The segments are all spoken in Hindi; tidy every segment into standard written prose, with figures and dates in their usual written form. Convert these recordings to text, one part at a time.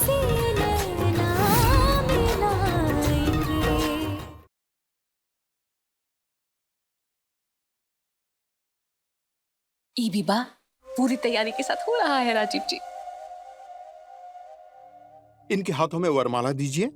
से नैना मिलाएंगे। ई विवाह पूरी तैयारी के साथ हो रहा है राजीव जी। इनके हाथों में वरमाला दीजिए।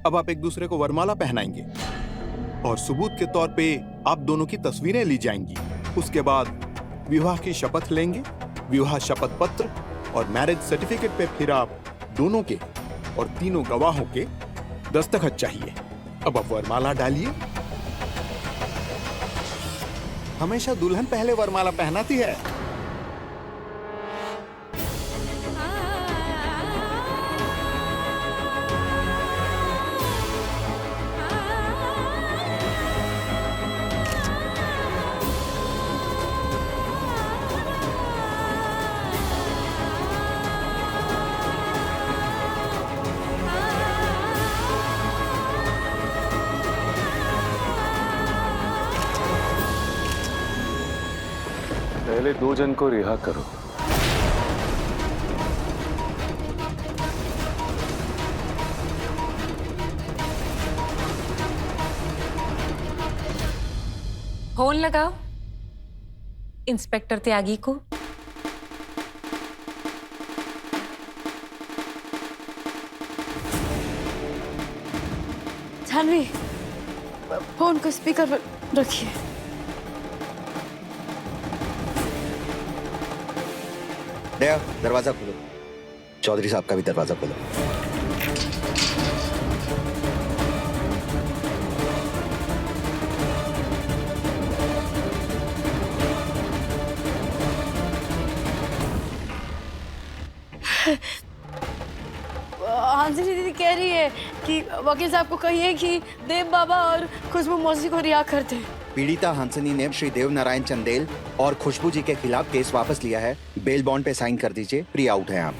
अब आप एक दूसरे को वरमाला पहनाएंगे और सबूत के तौर पे आप दोनों की तस्वीरें ली जाएंगी। उसके बाद विवाह की शपथ लेंगे। विवाह शपथ पत्र और मैरिज सर्टिफिकेट पे फिर आप दोनों के और तीनों गवाहों के दस्तखत चाहिए। अब आप वरमाला डालिए। हमेशा दुल्हन पहले वरमाला पहनाती है। पहले दो जन को रिहा करो। फोन लगाओ इंस्पेक्टर त्यागी को। जानवी, फोन को स्पीकर पर रखिए। दया, दरवाजा खोलो। चौधरी साहब का भी दरवाजा खोलो। हांसिनी दीदी कह रही है कि वकील साहब को कहिए कि देव बाबा और खुशबू मौसी को रिहा कर दे। पीड़िता हंसनी ने श्री देव नारायण चंदेल और खुशबू जी के खिलाफ केस वापस लिया है। बेल बॉन्ड पे साइन कर दीजिए। प्री आउट है आप।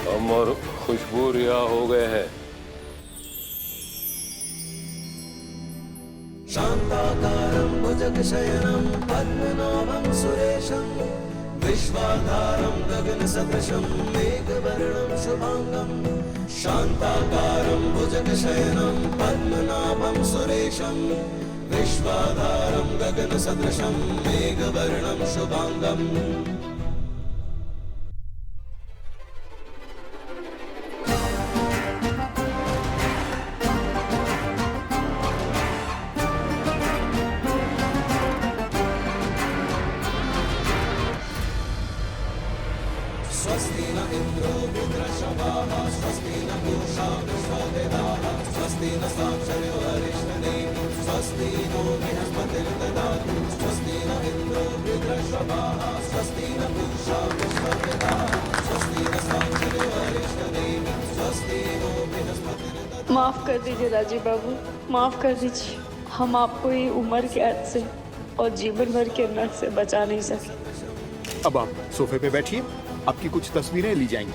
हम और खुशबू रिहा हो गए हैं। शांताकारं भुजगशयनं पद्मनाभं सुरेशं विश्वाधारं गगनसदृशं मेघवर्णं शुभांगं। शांताकारं भुजगशयनं पद्मनाभं सुरेशं विश्वाधारं गगनसदृशं मेघवर्णं शुभांगं। स्वस्ति न इंद्रो वृत्रशवाः स्वस्ति न पूषा विश्ववेदाः स्वस्ति न साक्षरो हरिष्ठनेमिः स्वस्ति नो बृहस्पतिर्ददातु स्वस्ति न इंद्रो वृत्रशवाः स्वस्ति न पूषा विश्ववेदाः स्वस्ति न साक्षरो हरिष्ठनेमिः स्वस्ति नो बृहस्पतिर्ददातु। माफ कर दीजिए राजीव बाबू, माफ कर दीजिए। हम आपको ये उम्र के कैद से और जीवन भर के नर्क से बचा नहीं सके। अब आप सोफे पे बैठिए। आपकी कुछ तस्वीरें ली जाएंगी।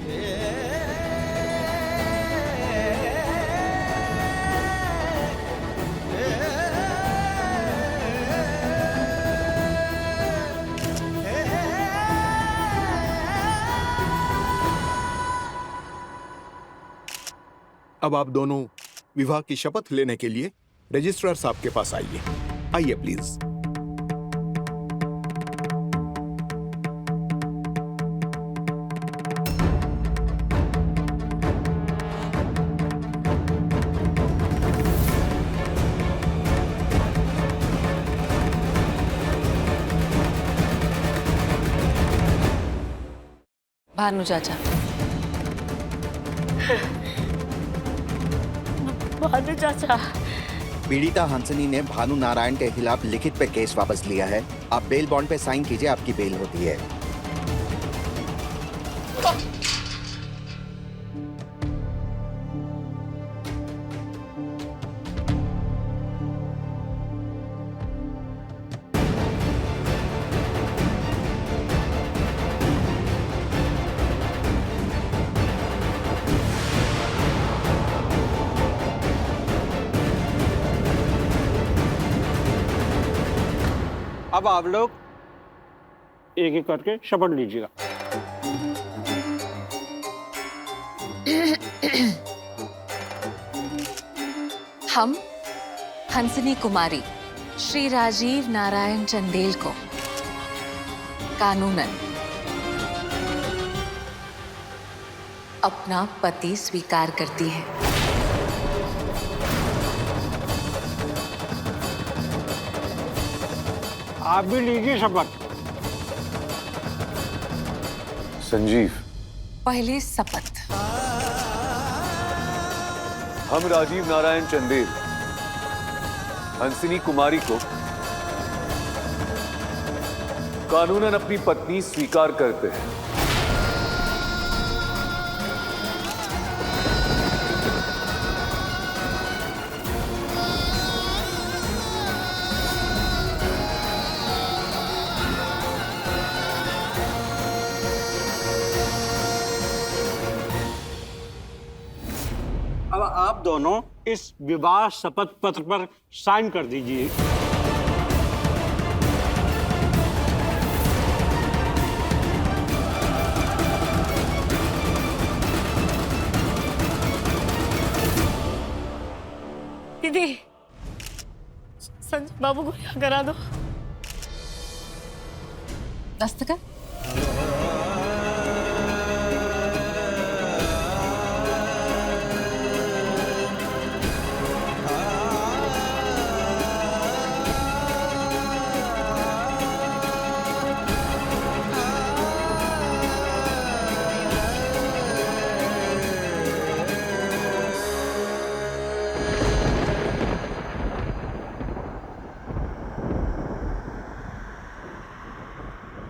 अब आप दोनों विवाह की शपथ लेने के लिए रजिस्ट्रार साहब के पास आइए। आइए प्लीज। भानु चाचा। भानु चाचा, पीड़िता हंसनी ने भानु नारायण के खिलाफ लिखित पे केस वापस लिया है। आप बेल बॉन्ड पे साइन कीजिए, आपकी बेल होती है। अब आप लोग एक एक करके शपथ लीजिएगा। हम हंसनी कुमारी श्री राजीव नारायण चंदेल को कानूनन अपना पति स्वीकार करती है। आप भी लीजिए शपथ। संजीव, पहले शपथ। हम राजीव नारायण चंदेल हंसनी कुमारी को कानूनन अपनी पत्नी स्वीकार करते हैं। अब आप दोनों इस विवाह शपथ पत्र पर साइन कर दीजिए। दीदी, संजय बाबू को यहाँ करा दो। दस्तखत।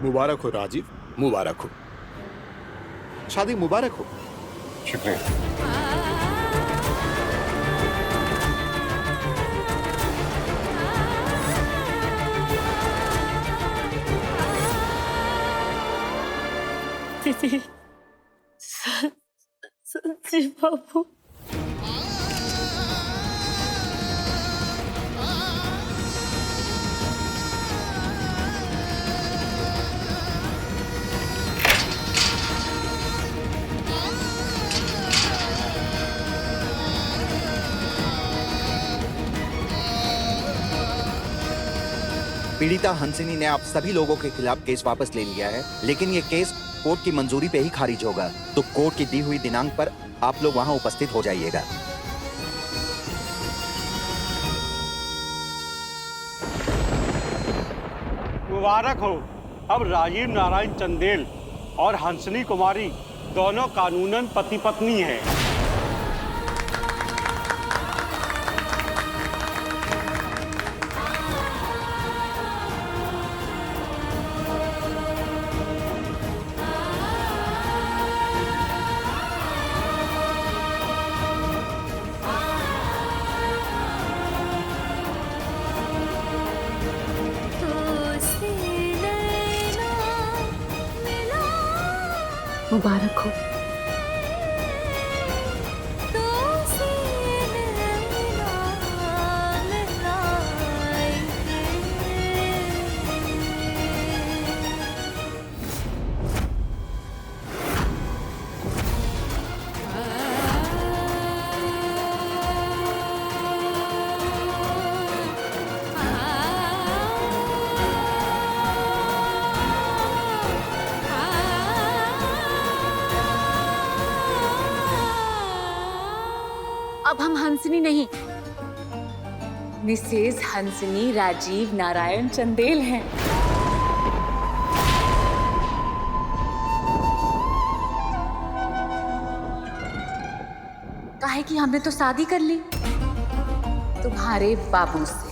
मुबारक हो राजीव, मुबारक हो। शादी मुबारक हो। शुक्रिया। दीदी, संजय बाबू। पीड़िता हंसनी ने आप सभी लोगों के खिलाफ केस वापस ले लिया है, लेकिन ये केस कोर्ट की मंजूरी पे ही खारिज होगा। तो कोर्ट की दी हुई दिनांक पर आप लोग वहां उपस्थित हो जाइएगा। मुबारक हो। अब राजीव नारायण चंदेल और हंसनी कुमारी दोनों कानूनन पति पत्नी हैं। मुबारक हो। अब हम हंसनी नहीं, मिसेज हंसनी राजीव नारायण चंदेल हैं। कि हमने तो शादी कर ली तुम्हारे बाबू से।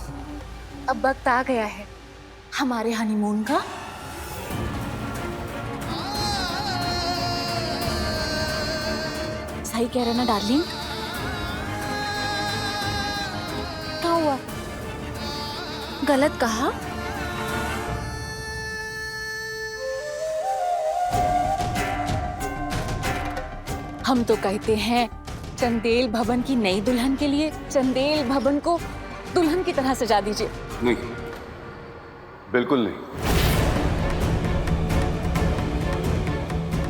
अब वक्त आ गया है हमारे हनीमून का। सही कह रहे ना डार्लिंग? क्या हुआ? गलत कहा? हम तो कहते हैं चंदेल भवन की नई दुल्हन के लिए चंदेल भवन को दुल्हन की तरह सजा दीजिए। नहीं, बिल्कुल नहीं।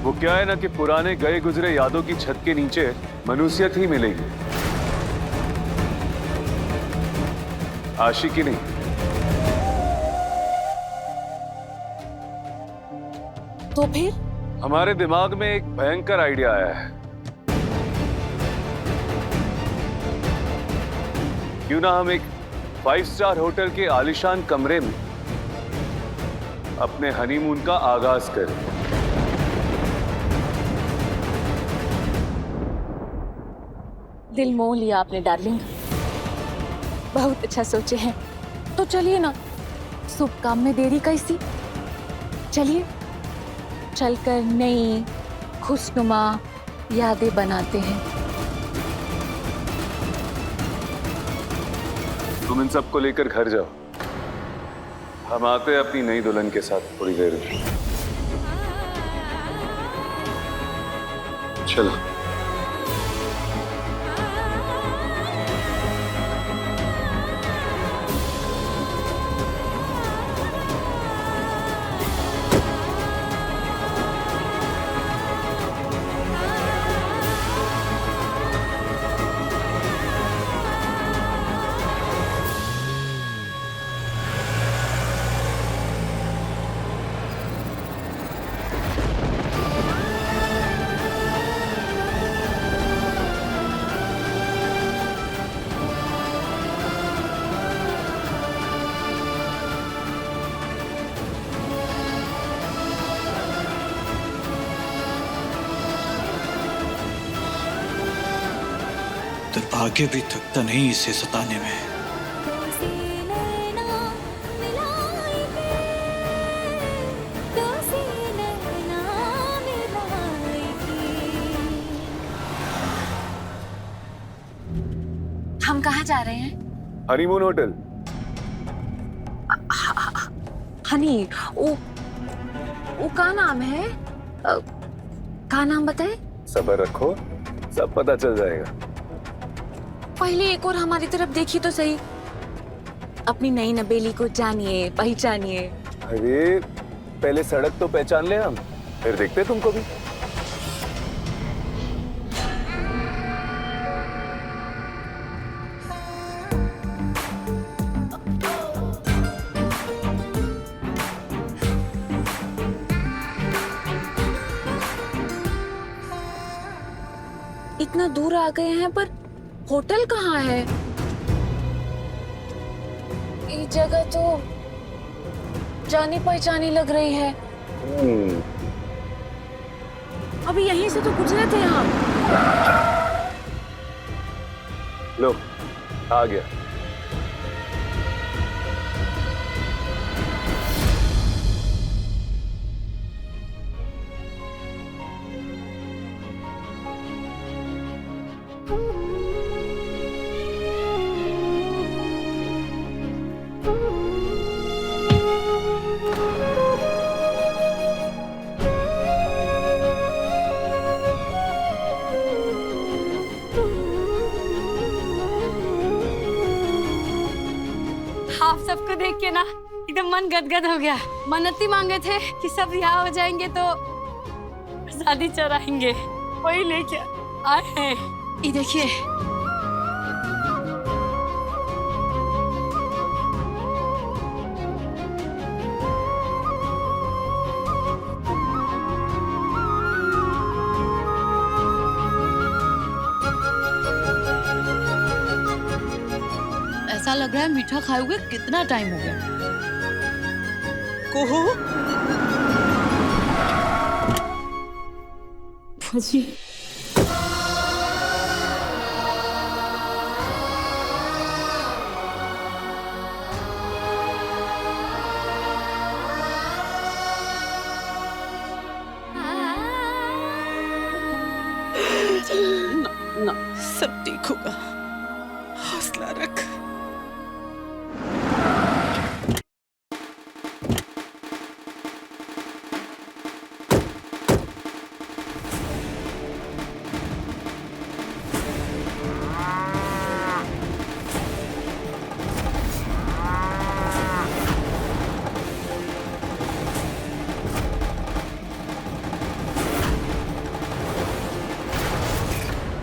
वो क्या है ना कि पुराने गए गुजरे यादों की छत के नीचे मनुष्यत ही मिलेगी, आशिकी नहीं। तो फिर हमारे दिमाग में एक भयंकर आइडिया आया है। क्यों ना हम एक 5 स्टार होटल के आलीशान कमरे में अपने हनीमून का आगाज करें। दिल मोह लिया आपने डार्लिंग, बहुत अच्छा सोचे हैं। तो चलिए ना, शुभ काम में देरी कैसी। चलिए चलकर नई खुशनुमा यादें बनाते हैं। तुम इन सबको लेकर घर जाओ, हम आते हैं अपनी नई दुल्हन के साथ थोड़ी देर में। चलो। दुर्भाग्य भी थकता नहीं इसे सताने में। हम कहाँ जा रहे हैं? Honeymoon hotel. हनी, वो का नाम है? का नाम बताए? सब्र रखो, सब पता चल जाएगा। पहले एक और हमारी तरफ देखिए तो सही। अपनी नई नबेली को जानिए, पहचानिए। अरे पहले सड़क तो पहचान ले हम, फिर देखते तुमको भी। इतना दूर आ गए हैं पर होटल कहाँ है? ये जगह तो जानी पहचानी लग रही है। अभी यहीं से तो गुजरे थे हम। लो, आ गया। आप सबको देख के ना एकदम मन गदगद हो गया। मन्नती मांगे थे कि सब यहाँ हो जाएंगे तो शादी चढ़ाएंगे, वही लेके आए हैं। ये देखिए, ऐसा लग रहा है मीठा खाए हुए कितना टाइम हो गया। कोहो जी सब ठीक होगा, हौसला रख।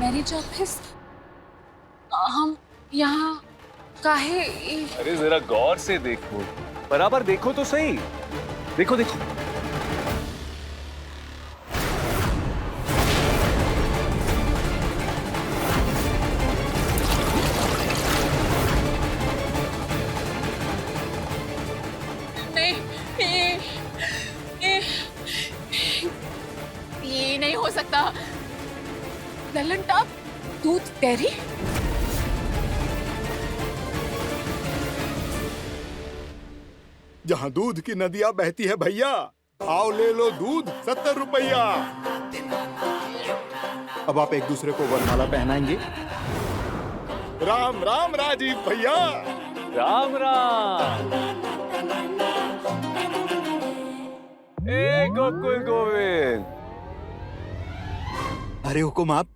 मैरिज ऑफिस, हम यहाँ काहे? अरे जरा गौर से देखो, बराबर देखो तो सही। देखो देखो। नहीं, ये नहीं हो सकता। ललन टॉप दूध डेयरी? जहाँ दूध की नदियाँ बहती है भैया, आओ ले लो दूध 70 रुपया। अब आप एक दूसरे को वरमाला पहनाएंगे। राम राम राजीव भैया। राम राम। ए गोकुल गोविंद। अरे हुकुम आप,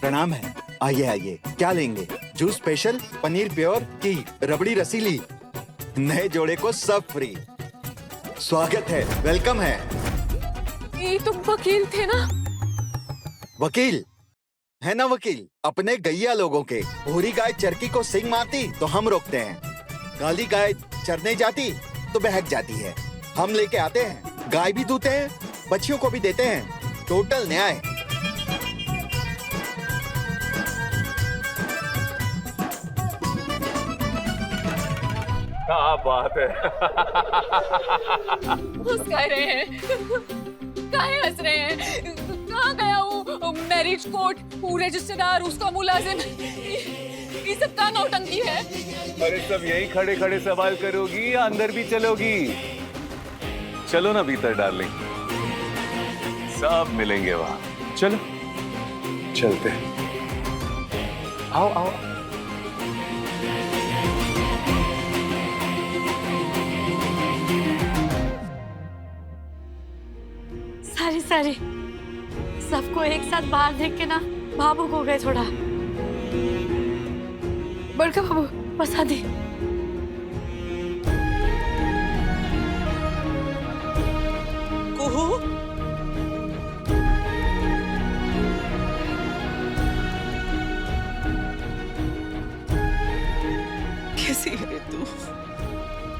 प्रणाम है। आइए आइए, क्या लेंगे? जूस स्पेशल, पनीर प्योर की रबड़ी रसीली, नए जोड़े को सब फ्री। स्वागत है, वेलकम है। ये तुम वकील थे ना? वकील है ना वकील, अपने गैया लोगों के। भूरी गाय चरकी को सिंग मारती तो हम रोकते हैं, काली गाय चरने जाती तो बहक जाती है, हम लेके आते हैं। गाय भी दूते हैं, बच्चियों को भी देते हैं। टोटल न्याय। क्या बात है। मुस्कुरा रहे हैं, काहे हंस रहे हैं? कहाँ गया वो मैरिज कोर्ट, रजिस्ट्रार, उसका मुलाजिम? ये सब का नौटंकी है? अरे सब यही खड़े खड़े सवाल करोगी या अंदर भी चलोगी? चलो ना भीतर डार्लिंग, सब मिलेंगे वहां। चलो चलते हैं। आओ आओ। सारी सबको एक साथ बाहर देख के ना भावुक हो गए थोड़ा। बड़का बाबू बसा दी। कुहू, कैसी है तू?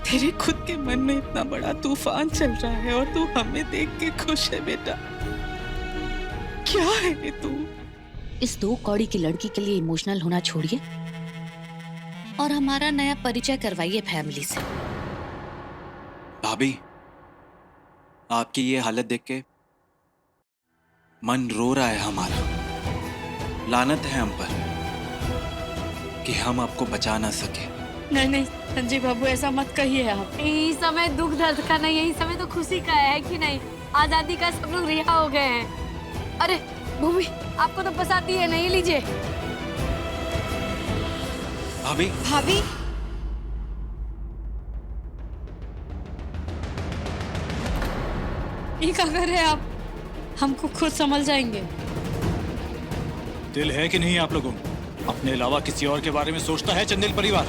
तेरे खुद के मन में इतना बड़ा तूफान चल रहा है और तू हमें देख के खुश है बेटा। क्या है तू? इस 2 कौड़ी की लड़की के लिए इमोशनल होना छोड़िए और हमारा नया परिचय करवाइए फैमिली से। भाभी, आपकी ये हालत देख के मन रो रहा है हमारा। लानत है हम पर कि हम आपको बचा ना सके। नहीं संजीव बाबू, ऐसा मत कहिए आप। यही समय दुख दर्द का नहीं, यही समय तो खुशी का है कि नहीं? आजादी का सब लोग रिहा हो गए हैं। अरे भूमि, आपको तो पसाती है, नहीं लीजिए। भाभी, भाभी, ये क्या कर रहे हैं आप? हमको खुद समझ जाएंगे। दिल है कि नहीं आप लोगों में? अपने अलावा किसी और के बारे में सोचता है चंदेल परिवार?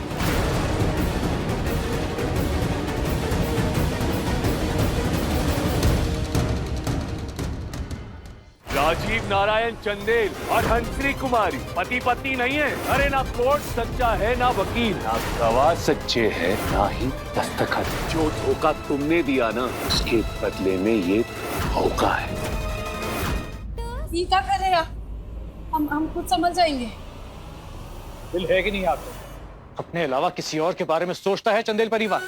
राजीव नारायण चंदेल और हंसनी कुमारी पति पत्नी नहीं है। अरे ना कोर्ट सच्चा है, ना वकील, ना गवाह सच्चे हैं, ना ही दस्तखत। जो धोखा तुमने दिया ना, उसके बदले में ये धोखा है। ये क्या कर रहे हैं आप? हम खुद समझ जाएंगे। दिल है कि नहीं आपको? अपने अलावा किसी और के बारे में सोचता है चंदेल परिवार?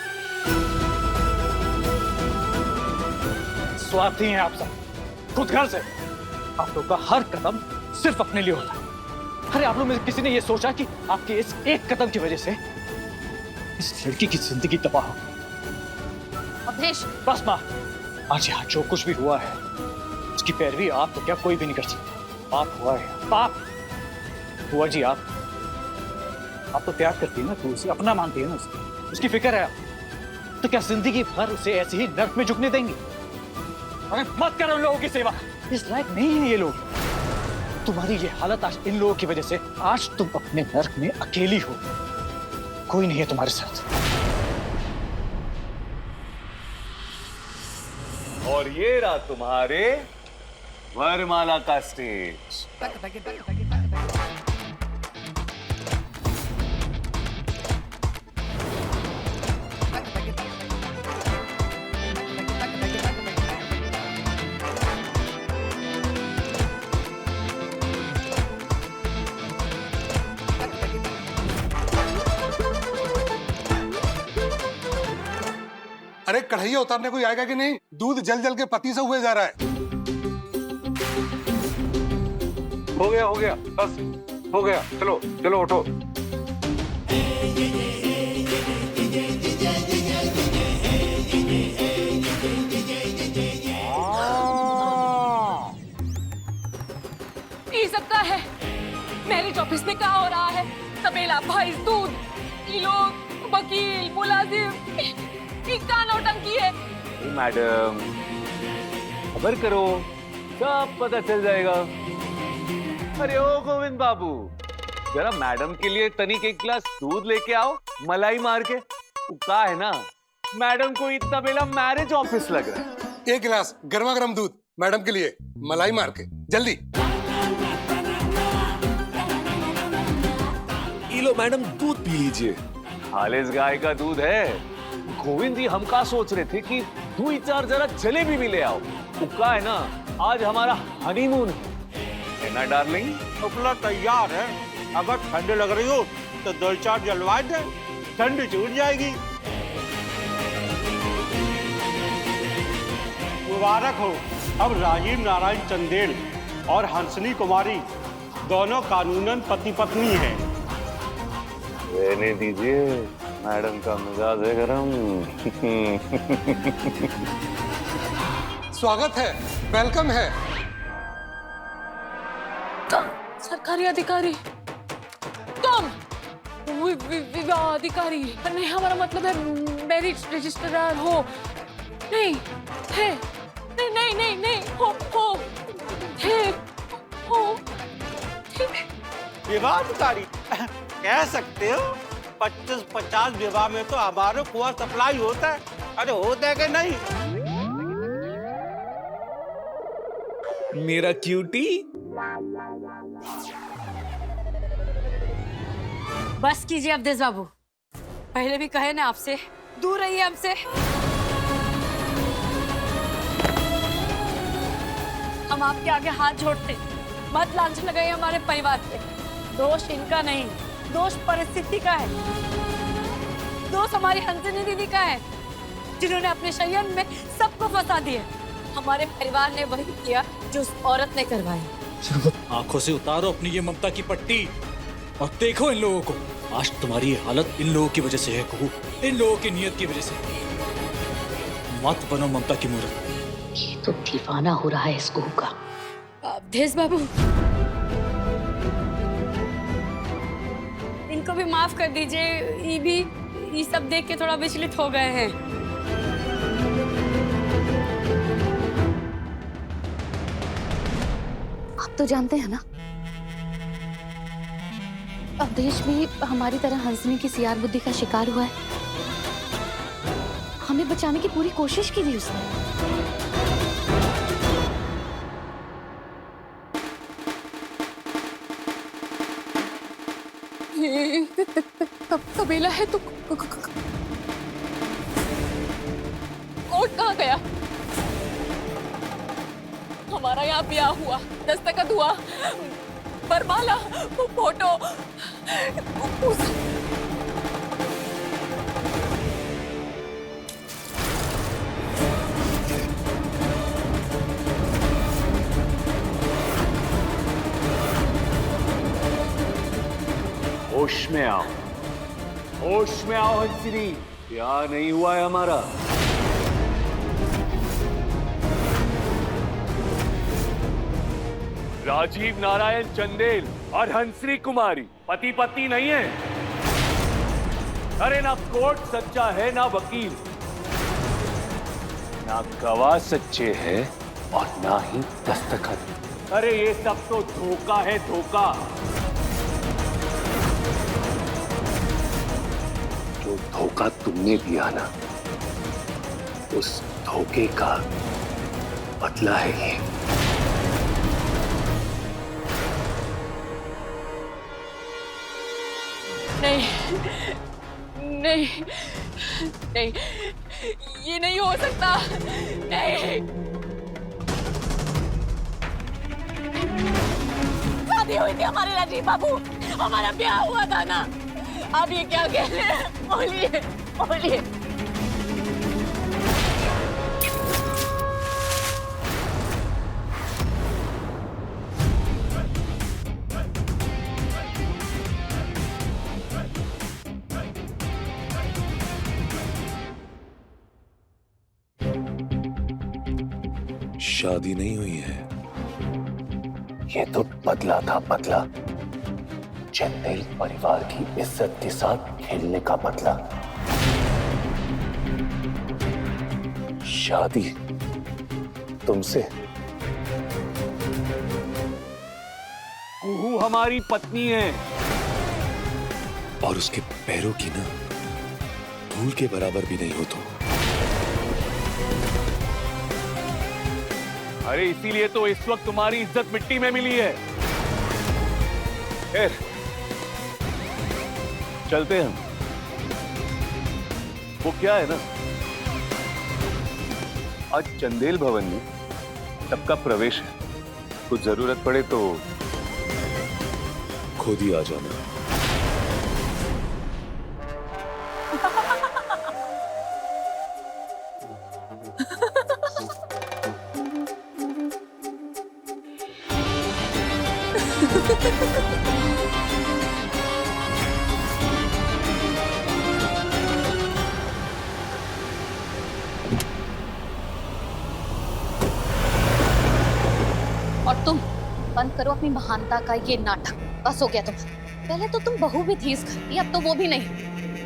स्वार्थी हैं आप सब, खुद घर से। आप लोग का हर कदम सिर्फ अपने लिए होता है। अरे आप लोग में से किसी ने ये सोचा कि आपके इस एक कदम की वजह से इस लड़की की जिंदगी तबाह हो? अवधेश, बस माँ, आज यहाँ जो कुछ भी हुआ है उसकी पैरवी आप तो क्या कोई भी नहीं कर सकता। पाप हुआ है, पाप हुआ जी। आप तो प्यार करती है ना, तो उसे अपना मानती है ना, उसकी फिक्र है। तो क्या जिंदगी भर उसे ऐसे ही नर्क में झुकने देंगी? अरे मत करो उन लोगों की सेवा, इस लायक नहीं है ये लोग। तुम्हारी ये हालत आज इन लोगों की वजह से। आज तुम अपने नर्क में अकेली हो, कोई नहीं है तुम्हारे साथ। और ये रहा तुम्हारे वरमाला का स्टेज। अरे कढ़ैया उतारने कोई आएगा कि नहीं? दूध जल जल के पति से हुए जा रहा है। हो गया, बस हो गया। चलो चलो उठो। ये सब क्या है? मैरिज ऑफिस में क्या हो रहा है? तबेला, भैंस, दूध, ये लोग, वकील, मुलाजिम, क्या नौटंकी है? मैडम खबर करो, सब पता चल जाएगा। अरे ओ गोविंद बाबू, जरा मैडम के लिए तनिक एक गिलास दूध लेके आओ, मलाई मार के। क्या है ना, मैडम को इतना बेला मैरिज ऑफिस लग रहा है। एक गिलास गर्मा गर्म दूध मैडम के लिए, मलाई मार के, जल्दी। लो मैडम, दूध पी लीजिए। खालिस गाय का दूध है। गोविंद जी, हम का सोच रहे थे कि 2-4 जरा जलेबी भी ले आओ। क्या है ना, आज हमारा हनीमून है ना डार्लिंग? अपना तैयार है। अगर ठंड लग रही हो तो 2-4 जलवा दे, ठंड छूट जाएगी। मुबारक हो, अब राजीव नारायण चंदेल और हंसनी कुमारी दोनों कानूनन पति पत्नी हैं। रहने दीजिए, मैडम का मिजाज है गरम। स्वागत है, वेलकम है। सरकारी अधिकारी तुम? विवाह अधिकारी नहीं, हमारा मतलब है मैरिज रजिस्ट्रार हो। नहीं है, नहीं नहीं नहीं नहीं हो है, हो। विवाह अधिकारी कह सकते हो। 25-50 विवाह में तो हमारे कुआं सप्लाई होता है। अरे होता है कि नहीं? मेरा क्यूटी। बस कीजिए अवधेश बाबू, पहले भी कहे ना आपसे, दूर रहिए हमसे। हम आपके आगे हाथ जोड़ते, मत लांछन लगाइए हमारे परिवार पे। दोष इनका नहीं, दोष परिस्थिति का है। दोष हमारी हंसनी दीदी का है, जिन्होंने अपने शयन में सबको फंसा दिया। हमारे परिवार ने वही किया जो उस औरत ने करवाया। आंखों से उतारो अपनी ये ममता की पट्टी और देखो इन लोगों को। आज तुम्हारी ये हालत इन लोगों की वजह से है कुहू, इन लोगों की नीयत की वजह से। मत बनो ममता की मूर्त। ये तो दीवाना हो रहा है इस कुहू का। अवधेश बाबू, इनको भी माफ कर दीजिए। ये सब देख के थोड़ा विचलित हो गए हैं। आप तो जानते हैं ना, अवधेश भी हमारी तरह हंसनी की सियार बुद्धि का शिकार हुआ है। हमें बचाने की पूरी कोशिश की थी उसने। तबेला है तो कोर्ट कहाँ गया? हमारा यहाँ ब्याह हुआ, दस्तखत हुआ, वरमाला, फोटो, होश में आओ, होश में आओ हंसनी। ब्याह नहीं हुआ है हमारा। राजीव नारायण चंदेल और हंसरी कुमारी पति पत्नी नहीं है। अरे ना कोर्ट सच्चा है ना वकील, ना गवाह सच्चे हैं और ना ही दस्तखत। अरे ये सब तो धोखा है, धोखा। जो धोखा तुमने दिया ना, उस धोखे का बदला है ये। नहीं नहीं नहीं, ये नहीं हो सकता। नहीं, शादी हुई थी हमारे राजीव बाबू, हमारा ब्याह हुआ था ना। आप ये क्या कह रहे हैं? बोलिए बोलिए। शादी नहीं हुई है, ये तो बदला था, बदला। चंदेल परिवार की इज्जत के साथ खेलने का बदला। शादी तुमसे। कुहू हमारी पत्नी है और उसके पैरों की ना धूल के बराबर भी नहीं हो तुम। अरे इसीलिए तो इस वक्त तुम्हारी इज्जत मिट्टी में मिली है। खैर, चलते हैं हम। वो क्या है ना, आज चंदेल भवन में सबका प्रवेश है। कुछ जरूरत पड़े तो खुद ही आ जाना। और तुम बंद करो अपनी महानता का ये नाटक। बस हो गया तुम। पहले तो तुम बहू भी थी इस घर की, अब तो वो भी नहीं।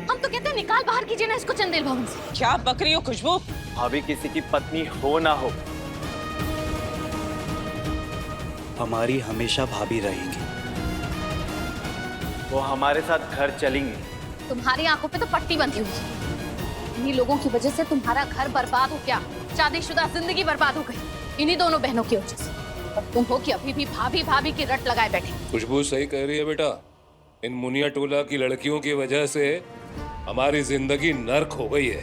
हम तो कहते हैं निकाल बाहर कीजिए ना इसको चंदेल भवन से। क्या बक रही हो खुशबू? भाभी किसी की पत्नी हो ना हो, हमारी हमेशा भाभी रहेंगी। वो हमारे साथ घर चलेंगे। तुम्हारी आंखों पे तो पट्टी बंधी हुई है। इन्हीं लोगों की वजह से तुम्हारा घर बर्बाद हो गया, शादीशुदा जिंदगी बर्बाद हो गई, इन्हीं दोनों बहनों की वजह से। और तुम हो कि अभी भी भाभी भाभी की रट लगाए बैठे। खुशबू सही कह रही है बेटा। इन मुनिया टोला की लड़कियों की वजह से हमारी जिंदगी नर्क हो गई है।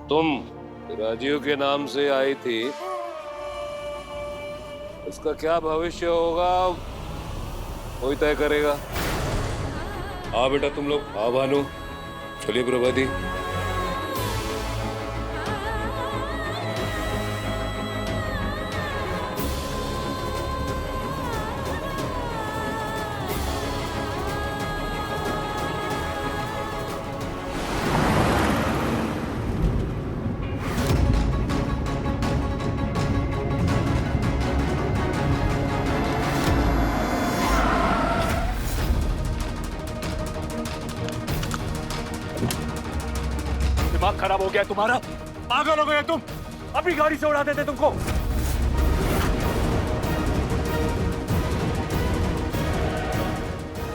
तुम राजीव के नाम से आई थी, इसका क्या भविष्य होगा वही तय करेगा। हाँ बेटा तुम लोग, हाँ भानु, चलिए प्रभाती। दिमाग खराब हो गया तुम्हारा? पागल हो गए तुम? अभी गाड़ी से उड़ा देते तुमको।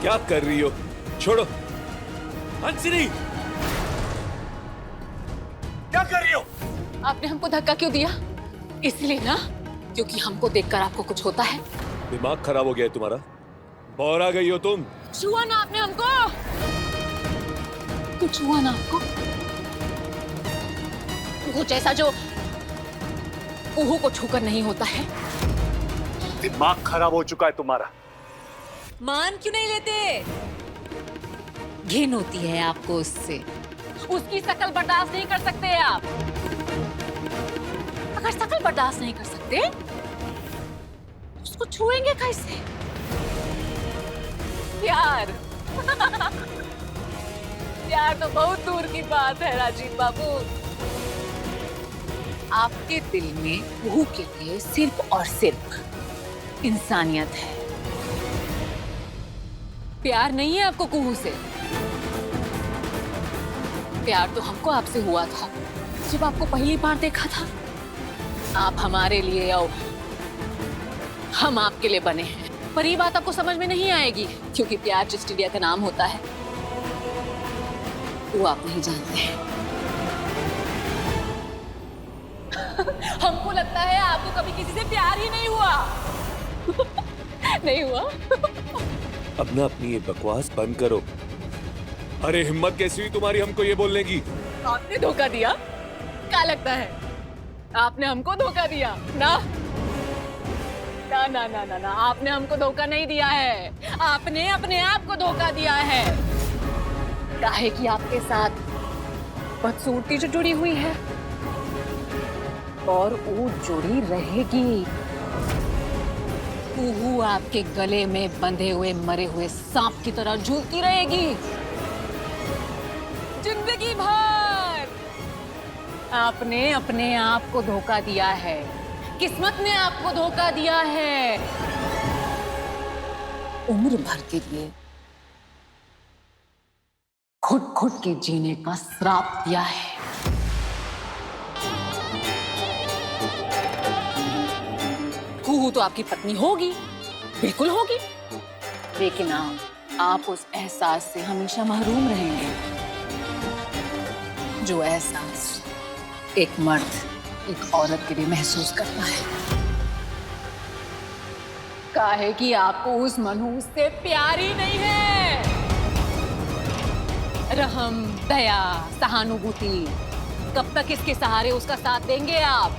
क्या कर रही हो? छोड़ो। हंसनी, क्या कर रही हो? आपने हमको धक्का क्यों दिया? इसलिए ना क्योंकि हमको देखकर आपको कुछ होता है। दिमाग खराब हो गया है तुम्हारा? बौरा गई हो तुम? छुआ ना आपने हमको? कुछ हुआ ना आपको? कुछ ऐसा जो उहू को छूकर नहीं होता है। दिमाग खराब हो चुका है तुम्हारा। मान क्यों नहीं लेते? घिन होती है आपको उससे। उसकी शकल बर्दाश्त नहीं कर सकते आप। अगर शकल बर्दाश्त नहीं कर सकते उसको छुएंगे कैसे? प्यार प्यार तो बहुत दूर की बात है राजीव बाबू। आपके दिल में कुहू के लिए सिर्फ और सिर्फ इंसानियत है, प्यार नहीं है आपको कुहू से। प्यार तो हमको आपसे हुआ था जब आपको पहली बार देखा था। आप हमारे लिए और हम आपके लिए बने हैं, पर ये बात आपको समझ में नहीं आएगी क्योंकि प्यार जिस चिड़िया का नाम होता है वो आप नहीं जानते हैं। हमको लगता है आपको कभी किसी से प्यार ही नहीं हुआ। नहीं हुआ? अब ना अपनी ये बकवास बंद करो। अरे हिम्मत कैसी हुई तुम्हारी हमको ये बोलने की? आपने धोखा दिया? क्या लगता है आपने हमको धोखा दिया? ना ना ना ना ना ना, आपने हमको धोखा नहीं दिया है, आपने अपने आप को धोखा दिया है। काहे कि आपके साथ बदसूरती जो जुड़ी हुई है और वो जुड़ी रहेगी। कुहू आपके गले में बंधे हुए मरे हुए सांप की तरह झूलती रहेगी जिंदगी भर। आपने अपने आप को धोखा दिया है, किस्मत ने आपको धोखा दिया है। उम्र भर के लिए घुट घुट के जीने का श्राप दिया है। कुहू तो आपकी पत्नी होगी, बिल्कुल होगी, लेकिन आप उस एहसास से हमेशा महरूम रहेंगे जो एहसास एक मर्द एक औरत के लिए महसूस करता है। काहे कि आपको उस मनहूस से प्यार ही नहीं है। रहम, दया, सहानुभूति, कब तक इसके सहारे उसका साथ देंगे आप?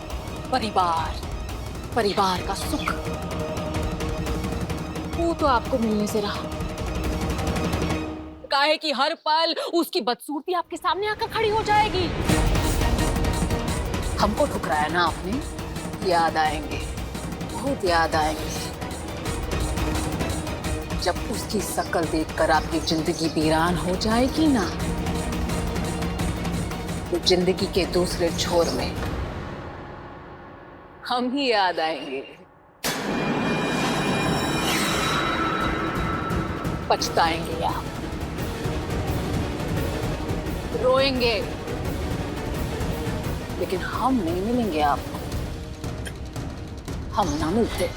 परिवार का सुख वो तो आपको मिलने से रहा। काहे कि हर पल उसकी बदसूरती आपके सामने आकर खड़ी हो जाएगी। हमको ठुकराया ना आपने, याद आएंगे, बहुत याद आएंगे जब उसकी शक्ल देखकर आपकी जिंदगी वीरान हो जाएगी ना, तो जिंदगी के दूसरे छोर में हम ही याद आएंगे। पछताएंगे आप, रोएंगे, लेकिन हम नहीं मिलेंगे आपको, हम ना मिलते।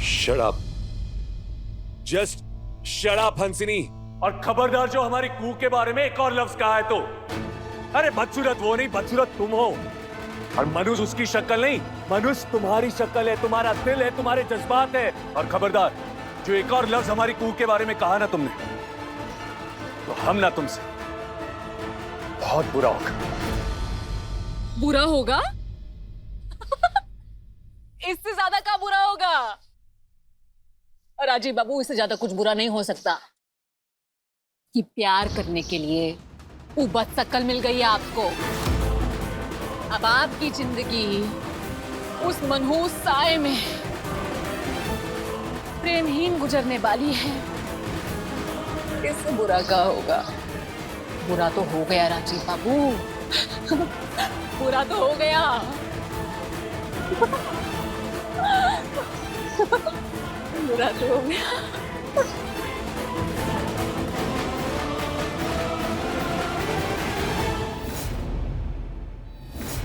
Shut up. Just shut up, हंसिनी। और खबरदार जो हमारी कुहू के बारे में एक और लफ्ज कहा है तो, अरे बदसूरत वो नहीं, बदसूरत तुम हो। और मनुष्य उसकी शक्ल नहीं, मनुष्य तुम्हारी शक्ल है, तुम्हारा दिल है, तुम्हारे जज्बात है। और खबरदार जो एक और लफ्ज हमारी कुहू के बारे में कहा ना तुमने, तो हम ना तुमसे बहुत बुरा होगा। बुरा होगा? इससे ज्यादा क्या बुरा होगा? राजीव बाबू, इससे ज्यादा कुछ बुरा नहीं हो सकता कि प्यार करने के लिए वो बदशक्ल मिल गई है आपको। अब आपकी जिंदगी उस मनहूस साए में प्रेमहीन गुजरने वाली है। इससे बुरा क्या होगा? बुरा तो हो गया राजीव बाबू, बुरा तो हो गया। बुरा तो हो गया।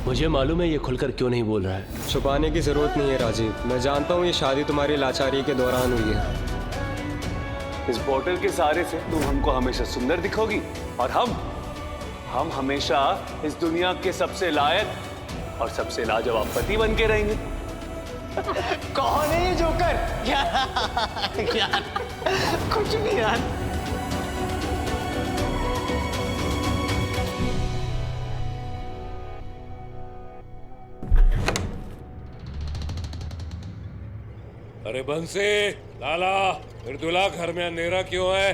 मुझे मालूम है ये खुलकर क्यों नहीं बोल रहा है। छुपाने की जरूरत नहीं है राजीव, मैं जानता हूँ ये शादी तुम्हारी लाचारी के दौरान हुई है। इस बोतल के सहारे से तुम हमको हमेशा सुंदर दिखोगी और हम हमेशा इस दुनिया के सबसे लायक और सबसे लाजवाब पति बन के रहेंगे। कौन है ये जोकर? यार कुछ नहीं यार। अरे बंसी, लाला, मृदुला, घर में अंधेरा क्यों है?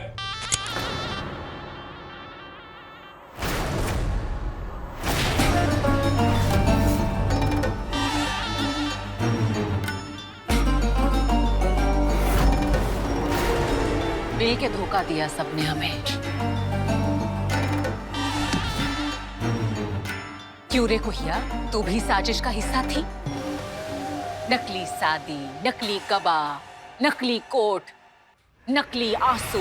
मिल के धोखा दिया सबने हमें। क्यों रे कुहिया, तू भी साजिश का हिस्सा थी? नकली शादी, नकली गवाह, नकली कोर्ट, नकली आंसू।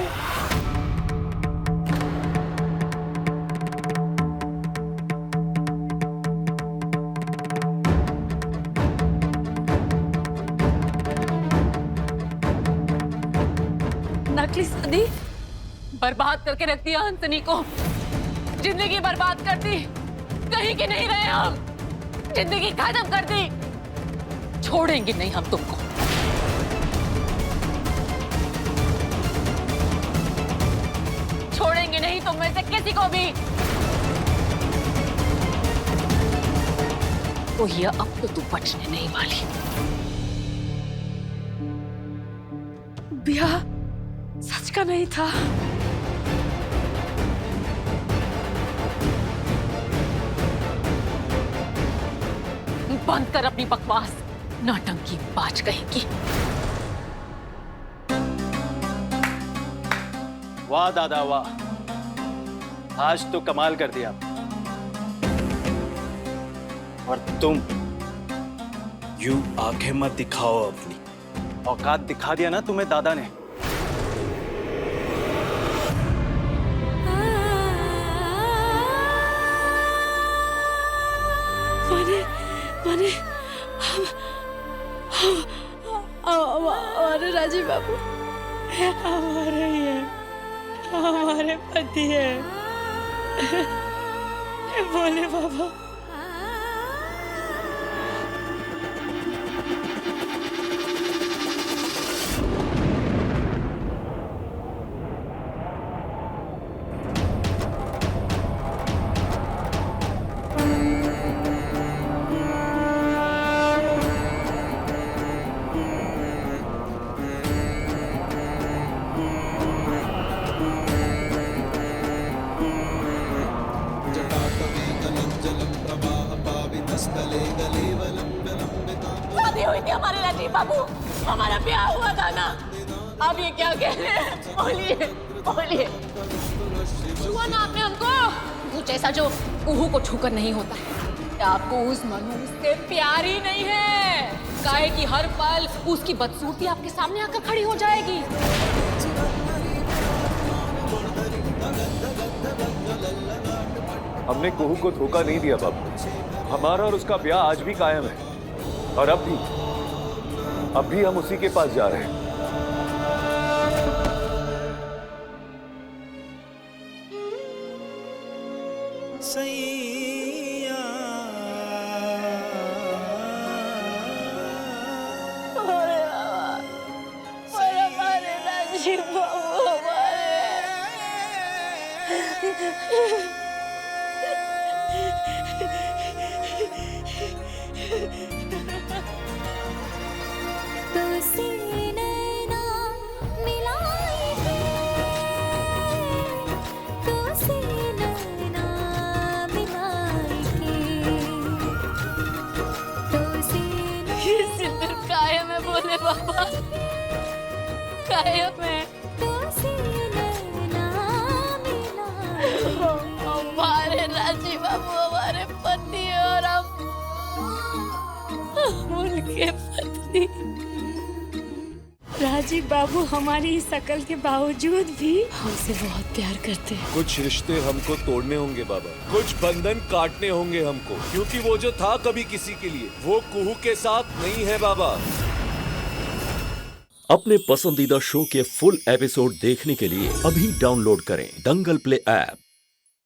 नकली शादी बर्बाद करके रख दिया हंसनी को, जिंदगी बर्बाद कर दी, कहीं के नहीं रहे हम, जिंदगी खत्म कर दी। छोड़ेंगे नहीं हम तुमको। छोड़ेंगे नहीं तुम में से किसी को भी। तो ये अब तो तू बचने नहीं वाली। ब्याह सच का नहीं था। बंद कर अपनी बकवास, नौटंकी बाज कहेगी। वाह दादा वाह, आज तो कमाल कर दिया। और तुम यूं आंखें मत दिखाओ अपनी, औकात दिखा दिया ना तुम्हें दादा ने। माने हमारे राजीव बाबू हमारे ही है, हमारे पति है। बोले बाबा। शादी हुई थी हमारे राजीव बाबू, हमारा ब्याह हुआ था ना। अब ये क्या कह रहे हैं? बोलिए बोलिए। छुआ ना आपने हमको। वो जैसा जो कुहू को छूकर नहीं होता है। आपको उस मनु से प्यार ही नहीं है। काहे कि हर पल उसकी बदसूरती आपके सामने आकर खड़ी हो जाएगी। हमने कुहू को धोखा नहीं दिया बाबू। हमारा और उसका ब्याह आज भी कायम है, और अब भी हम उसी के पास जा रहे हैं। हमारे राजीव बाबू हमारे। कायम है बोले बाबा, कायम है। हमारे राजीव बाबू हमारे पति है और हम उनके पत्नी। राजीव बाबू हमारी इस शकल के बावजूद भी हमसे बहुत प्यार करते हैं। कुछ रिश्ते हमको तोड़ने होंगे बाबा, कुछ बंधन काटने होंगे हमको, क्योंकि वो जो था कभी किसी के लिए, वो कुहू के साथ नहीं है बाबा। अपने पसंदीदा शो के फुल एपिसोड देखने के लिए अभी डाउनलोड करें दंगल प्ले ऐप।